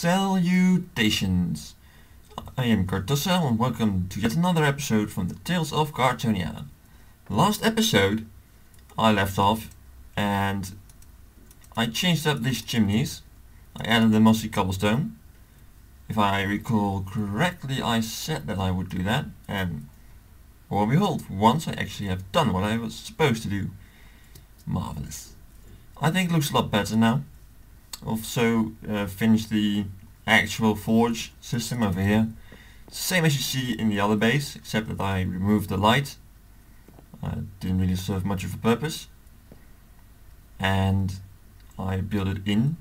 Salutations! I am Kartosael and welcome to yet another episode from the Tales of Kartonia. Last episode I left off and I changed up these chimneys. I added the mossy cobblestone. If I recall correctly, I said that I would do that, and lo and behold, once I actually have done what I was supposed to do. Marvelous. I think it looks a lot better now. Also finished the actual forge system over here. Same as you see in the other base, except that I removed the light. Didn't really serve much of a purpose. And I built it in.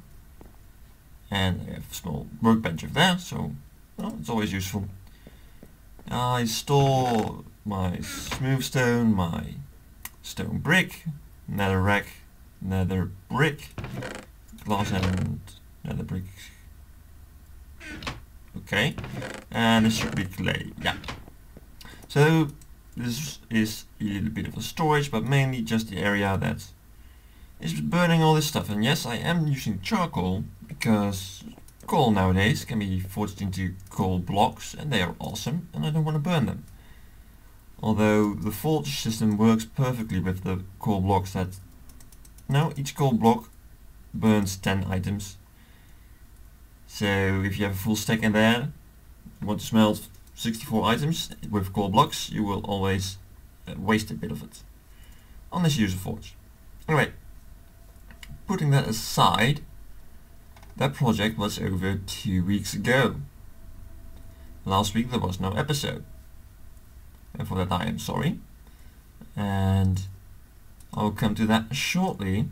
And I have a small workbench over there, so well, it's always useful. I store my smooth stone, my stone brick, nether rack, nether brick, glass and nether brick. Okay, and this should be clay, yeah. So this is a little bit of a storage, but mainly just the area that is burning all this stuff. And yes, I am using charcoal because coal nowadays can be forged into coal blocks and they are awesome and I don't want to burn them. Although the forge system works perfectly with the coal blocks that... No, each coal block burns 10 items. So if you have a full stack in there, you want to smelt 64 items with coal blocks, you will always waste a bit of it. Unless you use a forge. Anyway, putting that aside, that project was over 2 weeks ago. Last week there was no episode. And for that I am sorry. And I'll come to that shortly.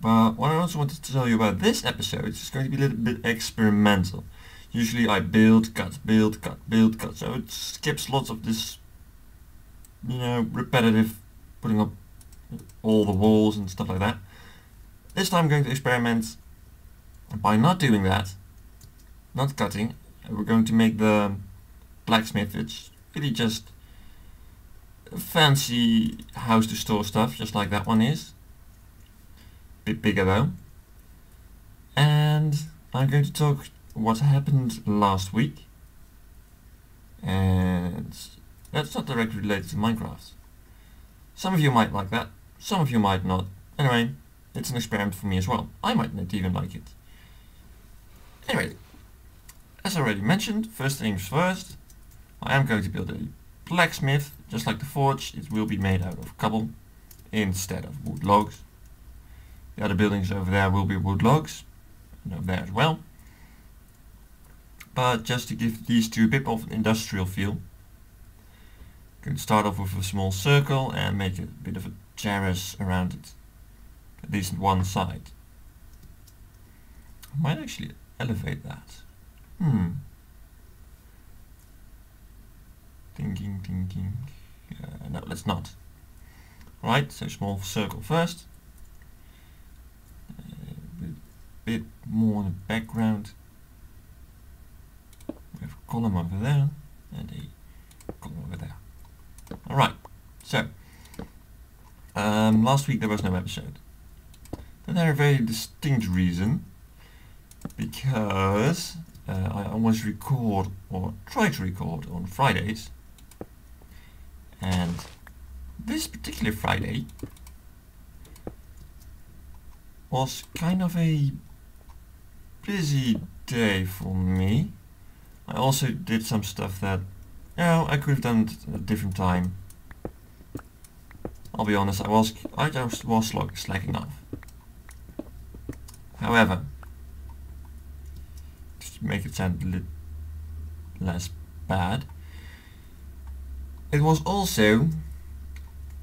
But what I also wanted to tell you about this episode is going to be a little bit experimental. Usually I build, cut, build, cut, build, cut. So it skips lots of this, you know, repetitive putting up all the walls and stuff like that. This time I'm going to experiment by not doing that, not cutting. We're going to make the blacksmith. It's really just a fancy house to store stuff, just like that one is. Bit bigger though. And I'm going to talk what happened last week. And that's not directly related to Minecraft. Some of you might like that, some of you might not. Anyway, it's an experiment for me as well. I might not even like it. Anyway, as I already mentioned, first things first, I am going to build a blacksmith. Just like the forge, it will be made out of cobble instead of wood logs. The other buildings over there will be wood logs, and over there as well. But just to give these two a bit of an industrial feel, I'm going to start off with a small circle and make a bit of a terrace around it. At least on one side. I might actually elevate that. Thinking. No, let's not. Right, so small circle first. A bit more in the background. We have a column over there and a column over there. Alright, so last week there was no episode. And there a very distinct reason, because I always record, or try to record, on Fridays, and this particular Friday was kind of a busy day for me. I also did some stuff that, you know, I could have done at a different time. I'll be honest, I just was slacking off. However, just to make it sound a little less bad, it was also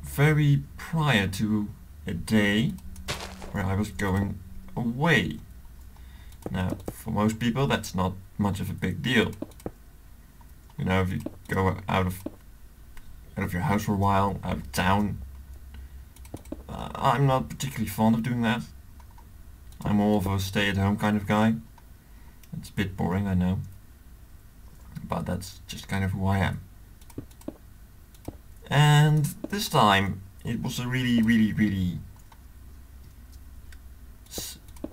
very prior to a day where I was going away. Now, for most people that's not much of a big deal. You know, if you go out of your house for a while, out of town. I'm not particularly fond of doing that. I'm more of a stay-at-home kind of guy. It's a bit boring, I know. But that's just kind of who I am. And this time, it was a really...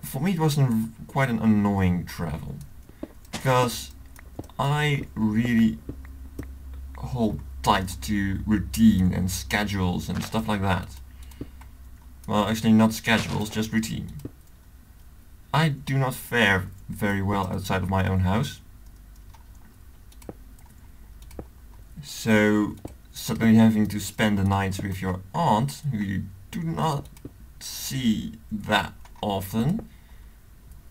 For me it was quite an annoying travel. because I really hold tight to routine and schedules and stuff like that. Well, actually not schedules, just routine. I do not fare very well outside of my own house. So suddenly having to spend the night with your aunt, who you do not see that often,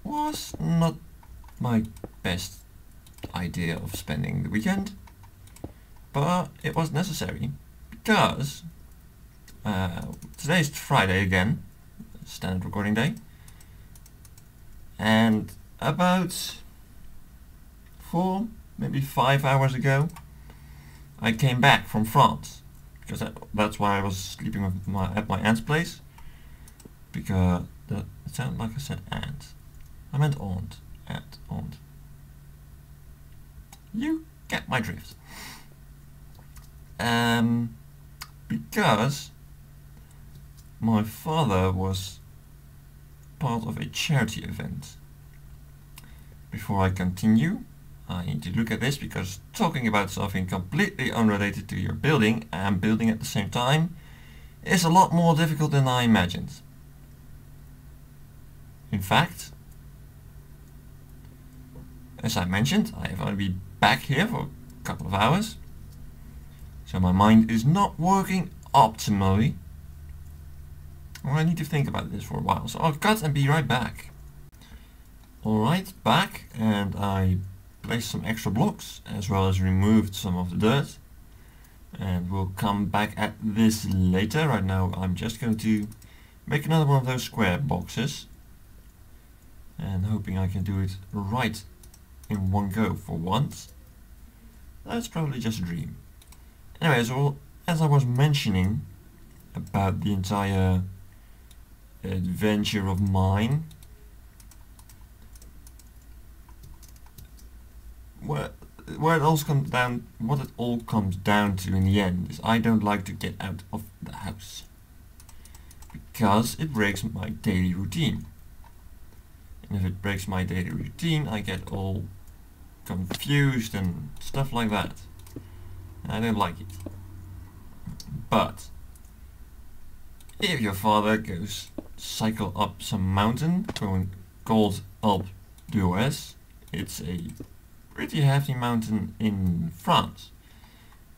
was not my best idea of spending the weekend. But it was necessary because today is Friday again, standard recording day, and about 4, maybe 5 hours ago I came back from France, because that's why I was sleeping with at my aunt's place, because it sounded like I said aunt. I meant aunt. Aunt. You get my drift. Because my father was part of a charity event. Before I continue, I need to look at this, because talking about something completely unrelated to your building and building at the same time is a lot more difficult than I imagined. In fact, as I mentioned, I have only been back here for a couple of hours, so my mind is not working optimally. Well, I need to think about this for a while, so I'll cut and be right back. Alright, back, and I placed some extra blocks as well as removed some of the dirt, and we'll come back at this later. Right now I'm just going to make another one of those square boxes, and hoping I can do it right in one go for once. That's probably just a dream. Anyway, so as I was mentioning about the entire adventure of mine, what it all comes down to in the end is I don't like to get out of the house, because it breaks my daily routine. And if it breaks my daily routine, I get all confused and stuff like that. And I don't like it. But if your father goes cycle up some mountain called Alpe d'Huez, it's a pretty hefty mountain in France.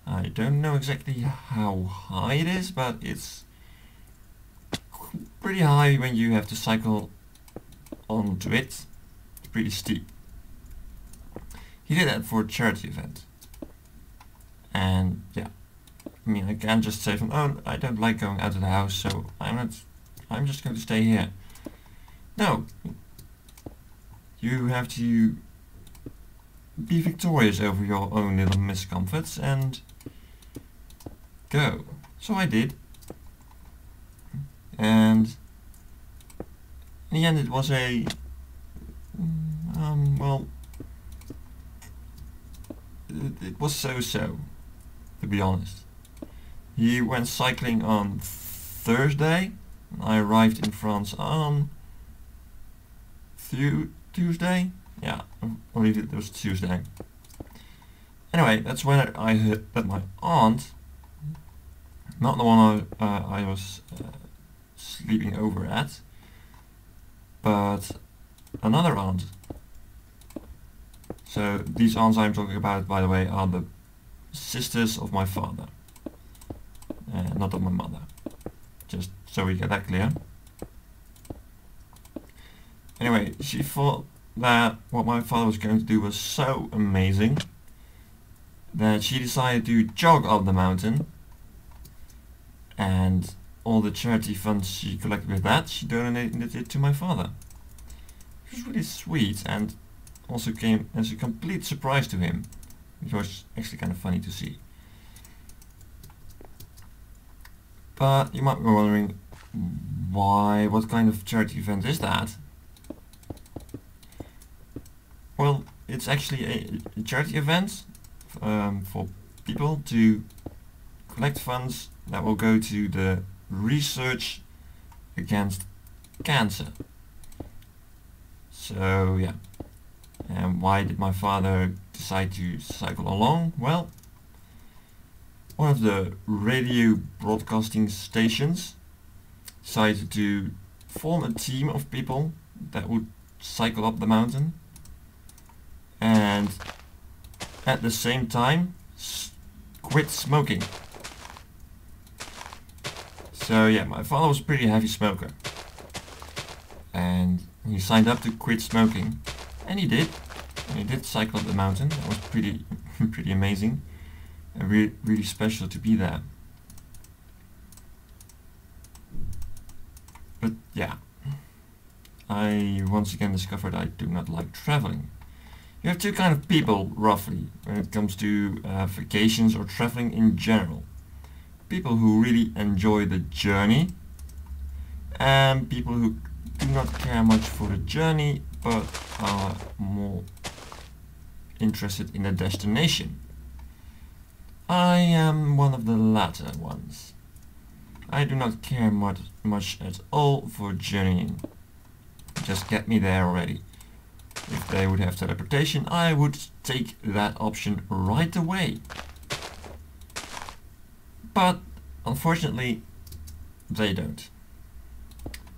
I don't know exactly how high it is, but it's pretty high when you have to cycle onto it. It's pretty steep. He did that for a charity event. And yeah, I mean, I can't just say from, oh, I don't like going out of the house, so I'm just going to stay here. No. You have to be victorious over your own little miscomforts and go. So I did. And in the end it was a well, it was so-so, to be honest. He went cycling on Thursday. I arrived in France on Tuesday. Yeah, I believe it was Tuesday. Anyway, that's when I heard that my aunt, not the one I was sleeping over at, but another aunt. So these aunts I'm talking about, by the way, are the sisters of my father, not of my mother. Just so we get that clear. Anyway, she thought that what my father was going to do was so amazing that she decided to jog up the mountain, and all the charity funds she collected with that, she donated it to my father. It was really sweet, and also came as a complete surprise to him, which was actually kind of funny to see. But you might be wondering, what kind of charity event is that? Well, it's actually a charity event for people to collect funds that will go to the research against cancer. So yeah, And why did my father decide to cycle along? Well, one of the radio broadcasting stations decided to form a team of people that would cycle up the mountain and at the same time quit smoking. So yeah, my father was a pretty heavy smoker and he signed up to quit smoking, and he did. And he did cycle up the mountain. That was pretty pretty amazing and really special to be there. But yeah, I once again discovered I do not like traveling. You have two kind of people, roughly, when it comes to vacations or traveling in general. People who really enjoy the journey, and people who do not care much for the journey, but are more interested in the destination. I am one of the latter ones. I do not care much at all for journeying. Just get me there already. If they would have teleportation, I would take that option right away. But unfortunately, they don't.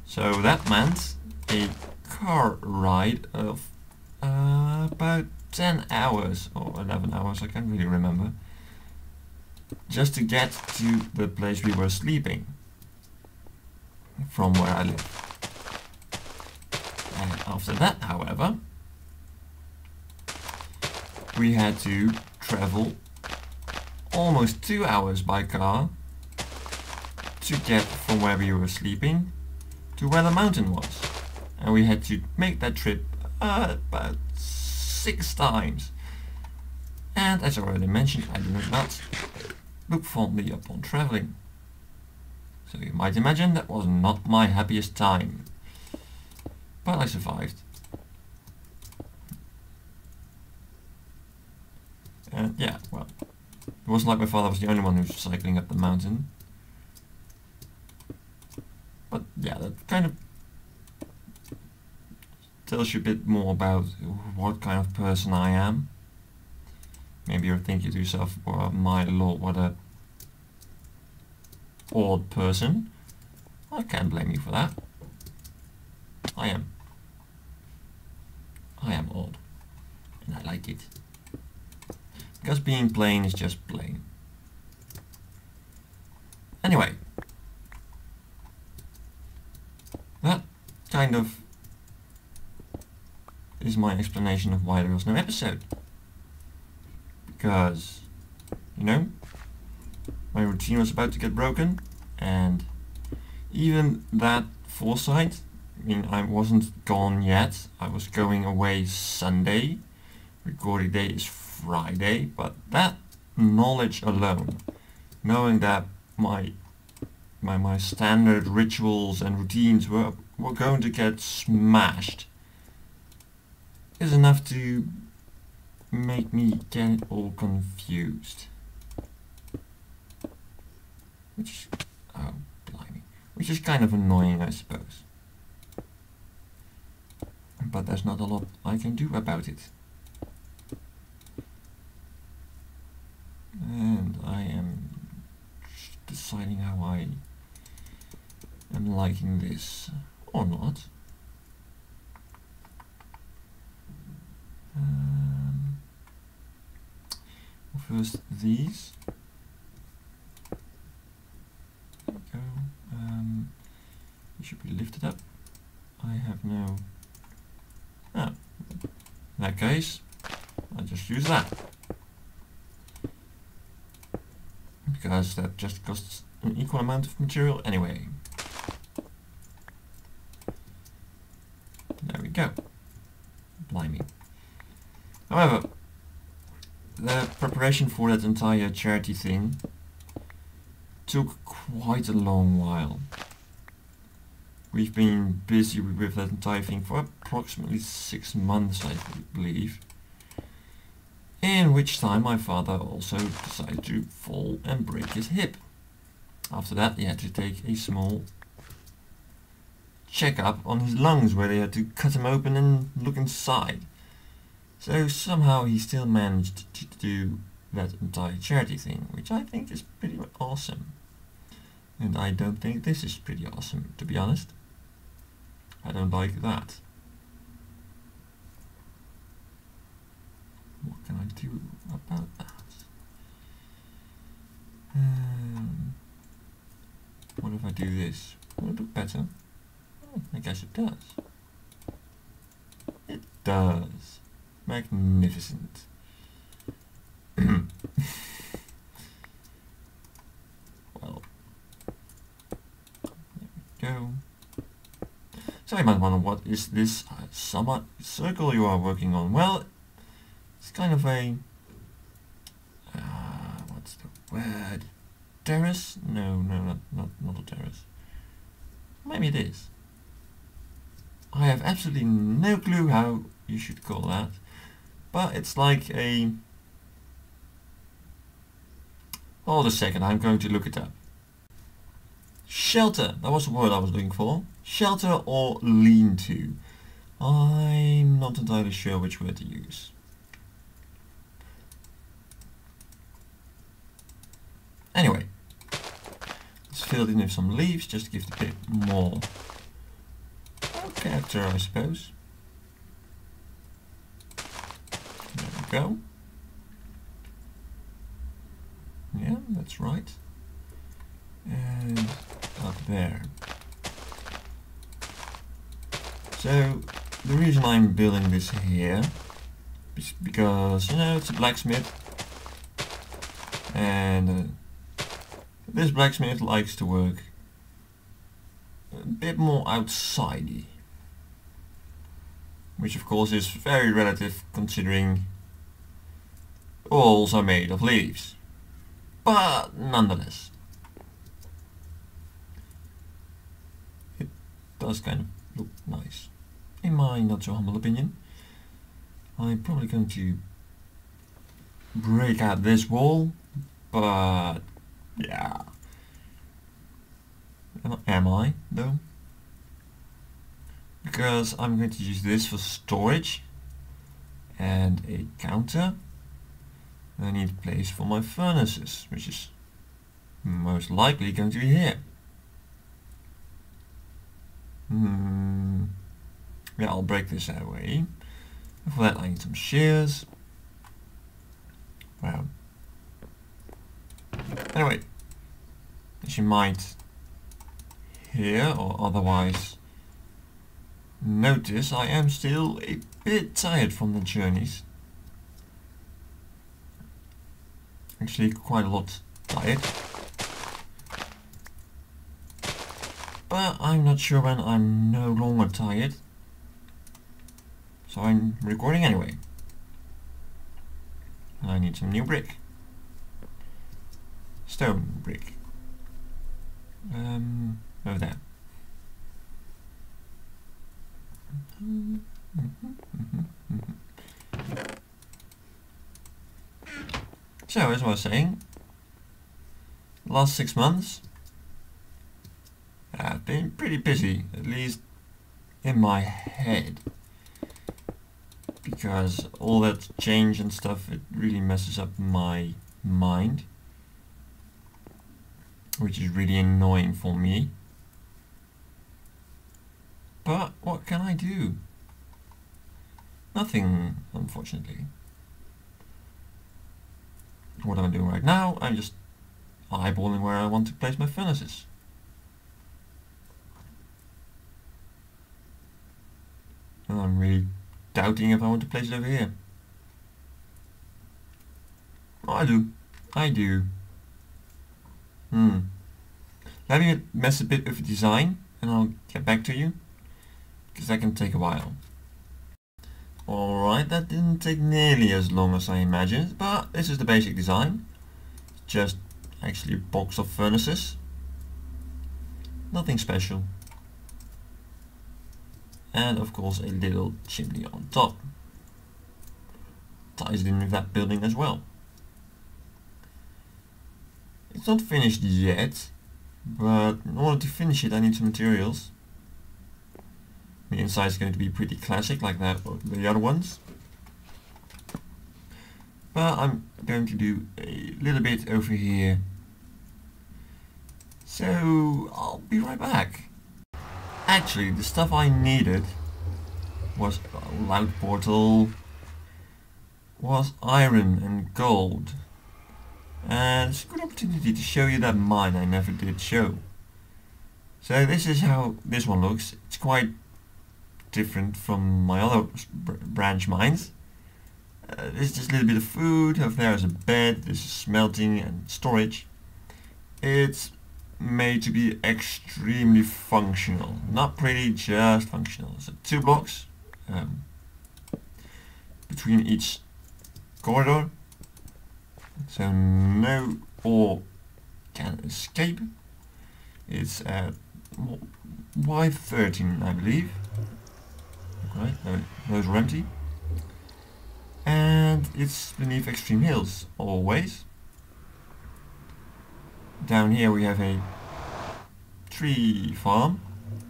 So that meant a car ride of about 10 hours or 11 hours, I can't really remember, just to get to the place we were sleeping from where I live. And after that, however, we had to travel almost 2 hours by car to get from where we were sleeping to where the mountain was. And we had to make that trip about 6 times. And as I already mentioned, I do not look fondly upon traveling. So you might imagine that was not my happiest time. But I survived. And yeah, well, it wasn't like my father was the only one who was cycling up the mountain. But yeah, that kind of tells you a bit more about what kind of person I am. Maybe you're thinking to yourself, oh, my lord, what a odd person. I can't blame you for that. I am odd, and I like it. Because being plain is just plain. Anyway, that kind of is my explanation of why there was no episode. Because, you know, my routine was about to get broken, and even that foresight, I mean, I wasn't gone yet. I was going away Sunday. Recording day is Friday, but that knowledge alone, knowing that my standard rituals and routines were going to get smashed, is enough to make me get all confused. Which, oh blimey, which is kind of annoying, I suppose. But there's not a lot I can do about it. And I am deciding how I am liking this or not. First these. There we go. It should be lifted up. I have no... Ah, in that case, I'll just use that. Because that just costs an equal amount of material anyway. There we go. Blimey. However, the preparation for that entire charity thing took quite a long while. We've been busy with that entire thing for approximately 6 months, I believe. In which time my father also decided to fall and break his hip. After that he had to take a small checkup on his lungs, where they had to cut him open and look inside. So somehow he still managed to do that entire charity thing, which I think is pretty awesome. And I don't think this is pretty awesome, to be honest. I don't like that. What can I do about that? What if I do this? Will it look better? Oh, I guess it does. It does. Magnificent. Well, there we go. So you might wonder, what is this somewhat circle you are working on? Well, it's kind of a what's the word? Terrace? No, not a terrace. Maybe it is. I have absolutely no clue how you should call that, but it's like a... Hold a second, I'm going to look it up. Shelter, that was the word I was looking for. Shelter or lean-to. I'm not entirely sure which word to use. Anyway, let's fill it in with some leaves just to give it a bit more character, I suppose. There we go. Yeah, that's right. And up there. So the reason I'm building this here is because, you know, it's a blacksmith, and this blacksmith likes to work a bit more outsidey, which of course is very relative considering walls are made of leaves, but nonetheless it does kind of look nice, in my not so humble opinion. I'm probably going to break out this wall, but yeah, am I though? Because I'm going to use this for storage and a counter. I need a place for my furnaces, which is most likely going to be here. Yeah, I'll break this away. For that I need some shears. Wow. Anyway, as you might hear or otherwise notice, I am still a bit tired from the journeys. Actually quite a lot tired. But I'm not sure when I'm no longer tired. So I'm recording anyway. And I need some new brick. Stone brick. Over there. So, as I was saying, the last 6 months I've been pretty busy, at least in my head, because all that change and stuff, it really messes up my mind, which is really annoying for me. But what can I do? Nothing, unfortunately. What am I doing right now? I'm just eyeballing where I want to place my furnaces. And I'm really doubting if I want to place it over here. Oh, I do. Let me mess a bit with the design and I'll get back to you, because that can take a while. Alright, that didn't take nearly as long as I imagined, but this is the basic design. Just actually a box of furnaces. Nothing special. And of course a little chimney on top. Ties in with that building as well. It's not finished yet, but in order to finish it I need some materials. The inside is going to be pretty classic like that, or the other ones. but I'm going to do a little bit over here. So I'll be right back. Actually, the stuff I needed was a loud portal, was iron and gold. And it's a good opportunity to show you that mine I never did show. So this is how this one looks. It's quite different from my other branch mines. There's just a little bit of food. Over there is a bed. This is smelting and storage. It's made to be extremely functional. Not pretty, just functional. So 2 blocks between each corridor. So no ore can escape. It's Y13, I believe. Right, those are empty. And it's beneath extreme hills, always. Down here we have a tree farm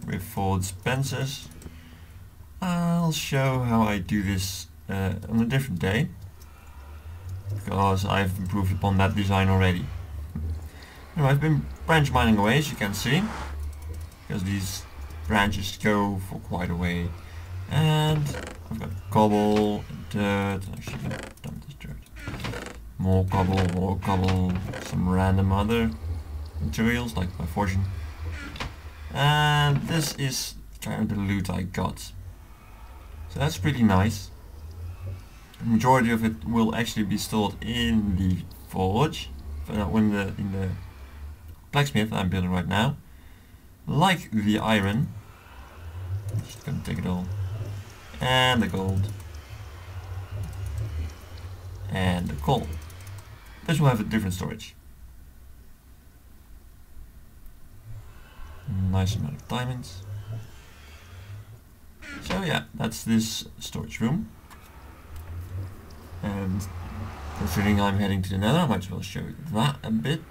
with 4 dispensers. I'll show how I do this on a different day, because I've improved upon that design already. Anyway, I've been branch mining away, as you can see, because these branches go for quite a way. And I've got cobble, dirt. I should dump this dirt. More cobble, some random other materials like my fortune. And this is kind of the loot I got. So that's pretty nice. The majority of it will actually be stored in the forge, in the blacksmith I'm building right now. Like the iron. Just gonna take it all. And the gold. And the coal. This will have a different storage. Nice amount of diamonds. So yeah, that's this storage room. And considering I'm heading to the nether, I might as well show you that a bit.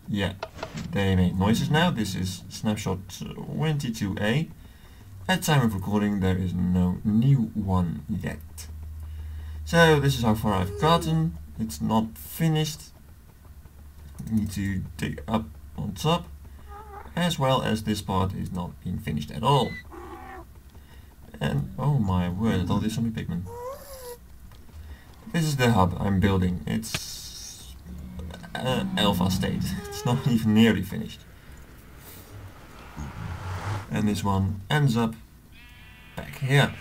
Yeah, they make noises now. This is snapshot 22A. At time of recording there is no new one yet. So this is how far I've gotten. It's not finished. I need to dig up on top. As well as this part is not being finished at all. And oh my word, all this zombie pigmen. This is the hub I'm building. It's alpha state. It's not even nearly finished. And this one ends up back here.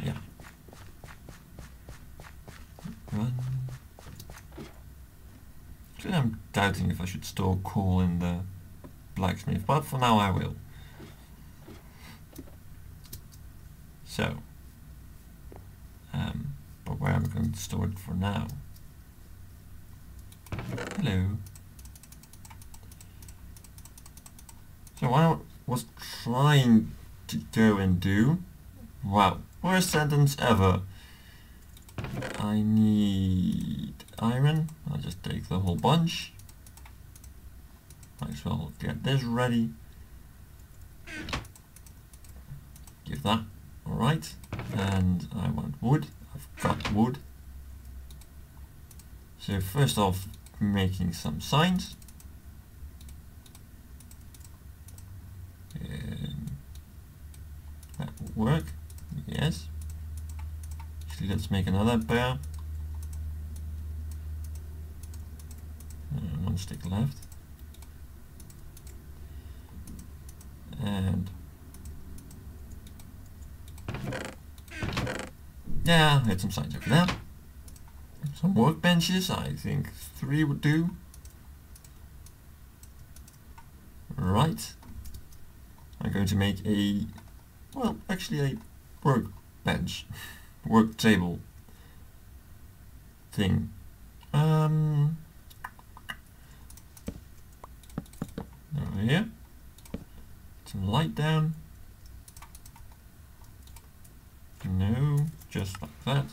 Yeah. Run. Actually, I'm doubting if I should store coal in the blacksmith, but for now I will. So, but where am I going to store it for now? Hello. So what I was trying to go and do, wow, worst sentence ever. I need iron. I'll just take the whole bunch. Might as well get this ready. Give that. Alright. And I want wood. I've got wood. So first off, making some signs. That will work. Yes. Actually, let's make another pair. 1 stick left. And yeah, I had some signs over there. Some workbenches, I think 3 would do. Right. I'm going to make a, well, actually a workbench, work table thing. Over here. Some light down. No, just like that.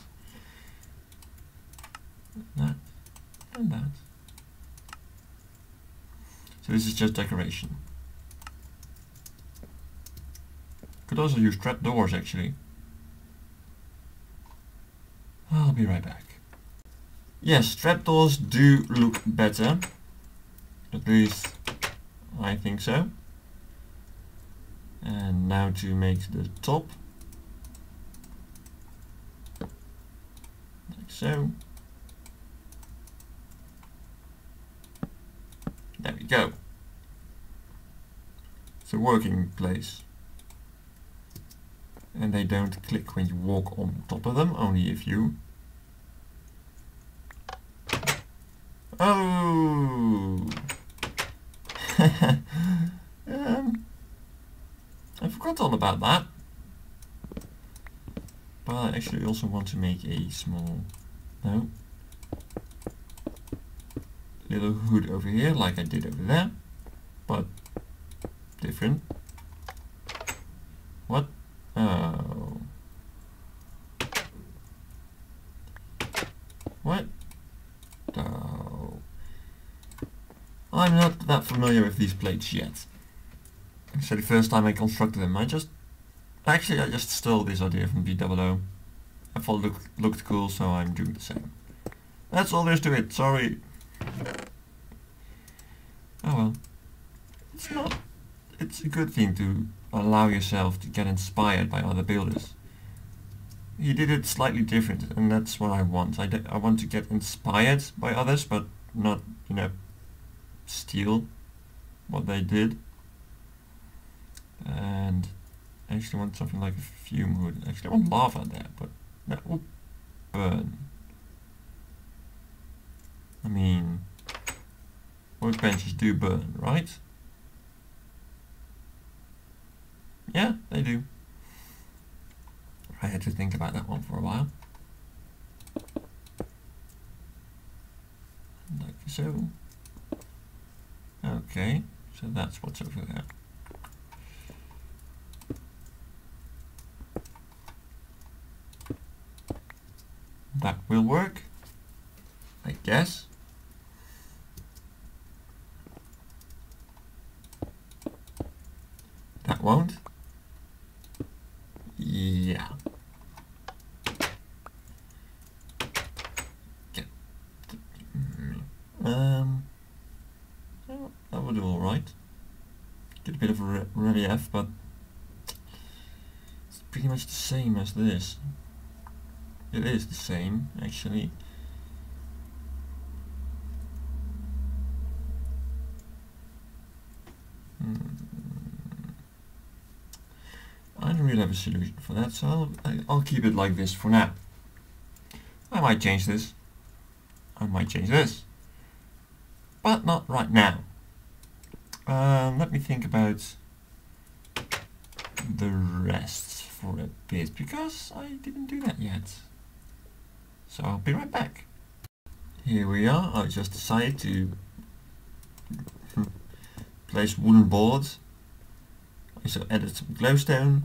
That and that. So this is just decoration. Could also use trapdoors actually. I'll be right back. Yes, trapdoors do look better. At least I think so. And now to make the top. Like so. There we go. It's a working place. And they don't click when you walk on top of them, only if you... Oh! I forgot all about that. But I actually also want to make a small... No. Little hood over here, like I did over there. But different. What? Oh. What? Oh. I'm not that familiar with these plates yet. So the first time I constructed them, I just stole this idea from B00. I thought it looked cool, so I'm doing the same. That's all there is to it, sorry. Oh well. It's a good thing to allow yourself to get inspired by other builders. He did it slightly different, and that's what I want. I want to get inspired by others, but not, you know, steal what they did. And I actually want something like a fume hood. Actually, I want lava there, but that will burn. I mean, workbenches do burn, right? Yeah, they do. I had to think about that one for a while. Like so. Okay, so that's what's over there. That will work, I guess. That won't. Yeah. Get well, that would do all right. Get a bit of a relief, but it's pretty much the same as this. It is the same, actually. I don't really have a solution for that, so I'll keep it like this for now. I might change this. I might change this. But not right now. Let me think about the rest for a bit, because I didn't do that yet. So I'll be right back. Here we are. I just decided to place wooden boards. I also added some glowstone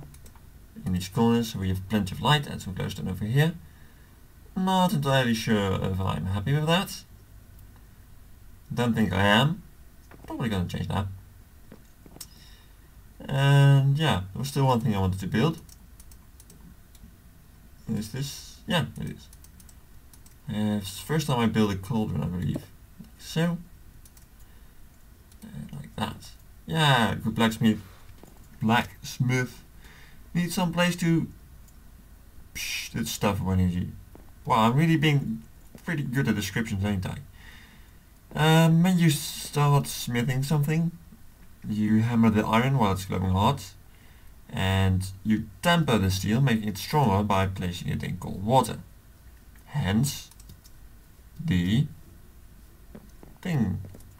in these corners, so we have plenty of light, and some glowstone over here. Not entirely sure if I'm happy with that. Don't think I am. Probably gonna change that. And yeah, there was still one thing I wanted to build. Is this? Yeah, it is. It's the first time I build a cauldron, I believe. Like so. And like that. Yeah, good blacksmith. Need some place to psh, that stuff when energy. Wow, I'm really being pretty good at descriptions, ain't I? When you start smithing something, you hammer the iron while it's glowing hot, and you temper the steel, making it stronger by placing it in cold water. Hence the thing,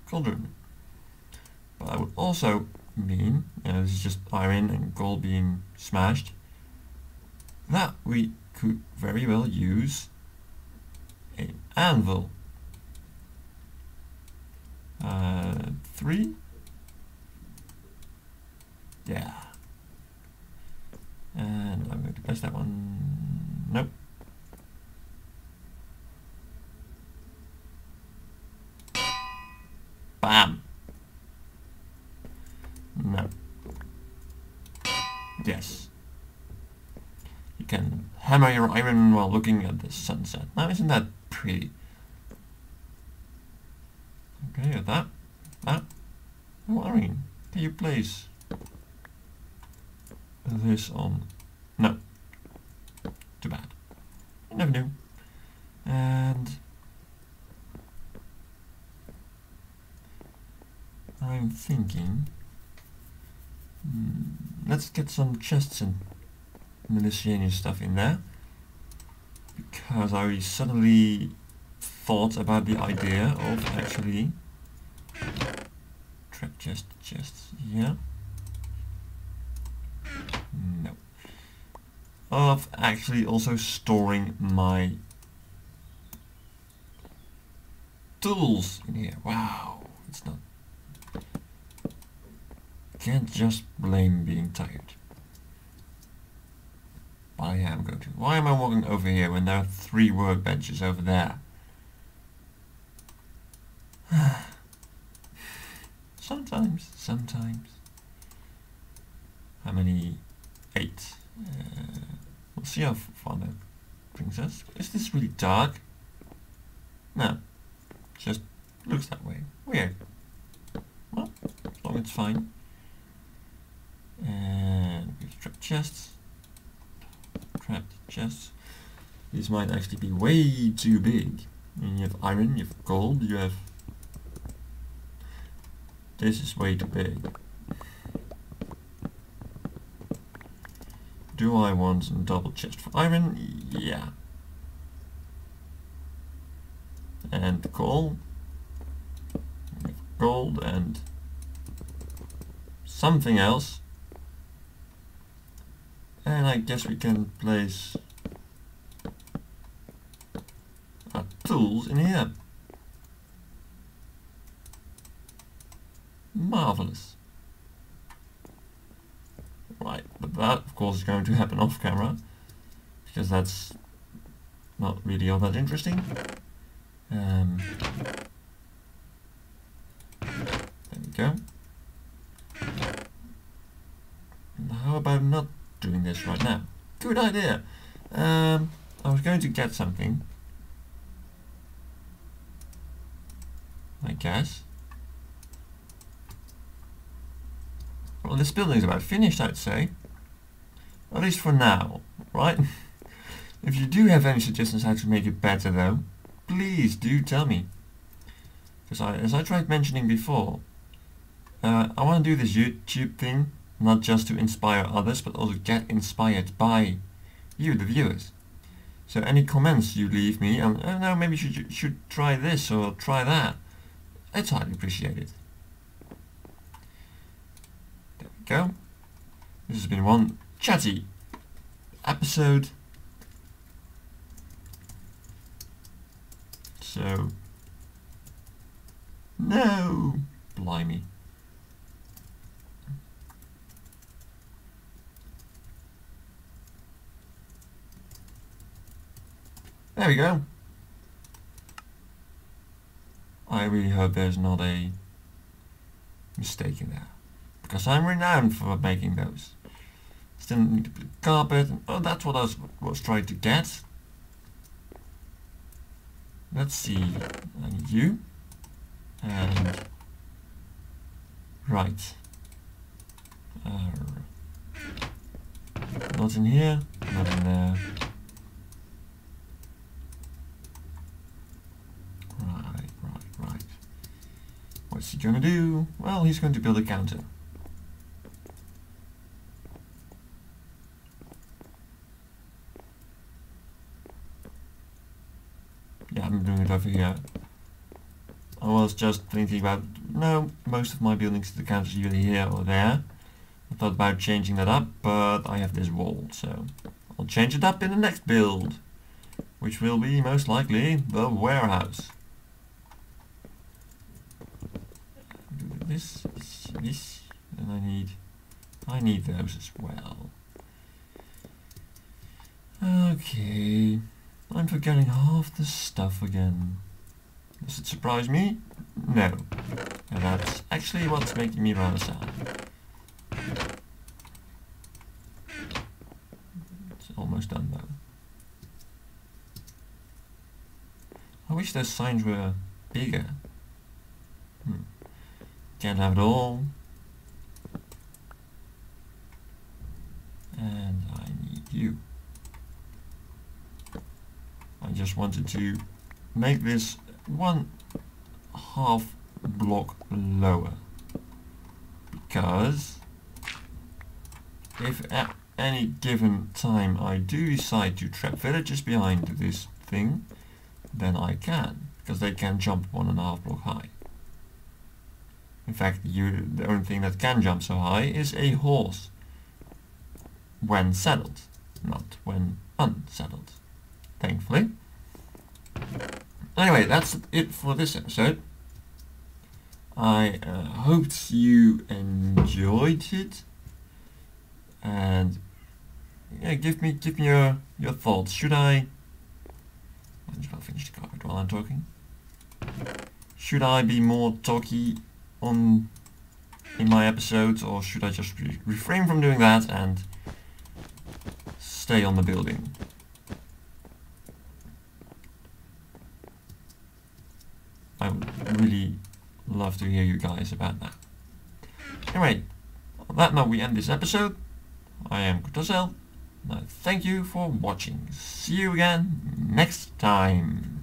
cauldron. But that would also mean, this is just iron and coal being smashed, that we could very well use an anvil. 3? Yeah. And I'm going to place that one. Nope. Bam. No. Yes. You can hammer your iron while looking at the sunset. Now isn't that pretty? Okay, that. Oh, Irene, can you place this on? No. Too bad. You never knew. And I'm thinking, let's get some chests and miscellaneous stuff in there, because I suddenly thought about the idea of actually trap chests, yeah. No. Of actually also storing my tools in here. Wow, it's not. Can't just blame being tired. But I am going to. Why am I walking over here when there are 3 workbenches over there? Sometimes. How many? 8. We'll see how far that brings us. Is this really dark? No. Just looks that way. Weird. Well, as long as it's fine. And we have trapped chests. These might actually be way too big. I mean, you have iron, you have gold, you have... This is way too big. Do I want a double chest for iron? Yeah. And coal. We have gold and something else. And I guess we can place our tools in here. Marvelous. Right, but that of course is going to happen off camera, because that's not really all that interesting. There we go. And how about not doing this right now? Good idea. I was going to get something, I guess. Well, this building's about finished, I'd say. At least for now, right? If you do have any suggestions how to make it better though, please do tell me. Because as I tried mentioning before, I want to do this YouTube thing, not just to inspire others, but also get inspired by you, the viewers. So any comments you leave me, and oh no, maybe you should try this or try that, it's highly appreciated. There we go. This has been one Chatty episode. So, no, blimey. There we go. I really hope there's not a mistake in there, because I'm renowned for making those. Still need to put carpet. Oh, that's what I was trying to get. Let's see. I need you. And right. Not in here. Not in there. Right. What's he going to do? Well, he's going to build a counter. Yeah, I'm doing it over here. I was just thinking about, no, most of my buildings, the counters either here or there. I thought about changing that up, but I have this wall, so I'll change it up in the next build, which will be most likely the warehouse. Do this, and I need those as well. Okay. I'm forgetting half the stuff again. Does it surprise me? No. And that's actually what's making me rather sad. It's almost done though. wish those signs were bigger. Can't have it all. And I need you. I just wanted to make this 1/2 block lower. Because if at any given time I do decide to trap villagers behind this thing, then I can, because they can jump 1.5 block high. In fact, the only thing that can jump so high is a horse when saddled, not when unsaddled, thankfully. Anyway, that's it for this episode. I hoped you enjoyed it, and yeah, give me your thoughts. Should I just gotta finish the carpet while I'm talking. Should I be more talky in my episodes, or should I just refrain from doing that and stay on the building? I would really love to hear you guys about that. Anyway, on that note we end this episode. I am Kartosael. Thank you for watching. See you again next time.